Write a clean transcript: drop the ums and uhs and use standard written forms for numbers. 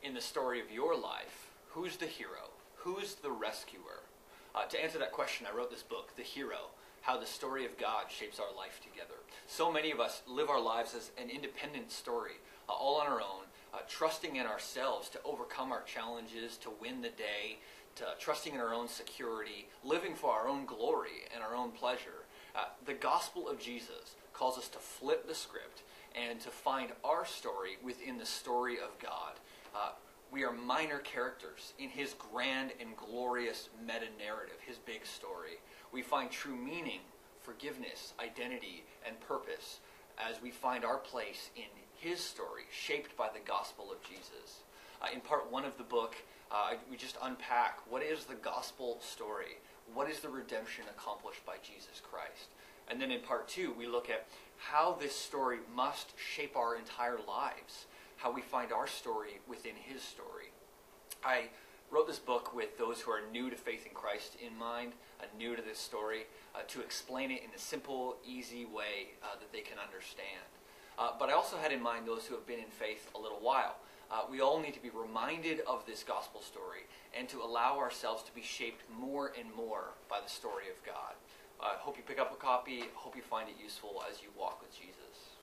in the story of your life, who's the hero? Who's the rescuer? To answer that question, I wrote this book, The Hero, How the Story of God Shapes Our Life Together. So many of us live our lives as an independent story, all on our own, trusting in ourselves to overcome our challenges, to win the day, trusting in our own security, living for our own glory and our own pleasure. The gospel of Jesus calls us to flip the script and to find our story within the story of God. We are minor characters in his grand and glorious meta-narrative, his big story. We find true meaning, forgiveness, identity, and purpose as we find our place in his story, shaped by the gospel of Jesus. In part one of the book, we just unpack what is the gospel story, what is the redemption accomplished by Jesus Christ. And then in part two, we look at how this story must shape our entire lives, how we find our story within his story. I wrote this book with those who are new to faith in Christ in mind, new to this story, to explain it in a simple, easy way that they can understand. But I also had in mind those who have been in faith a little while. We all need to be reminded of this gospel story and to allow ourselves to be shaped more and more by the story of God. I hope you pick up a copy. I hope you find it useful as you walk with Jesus.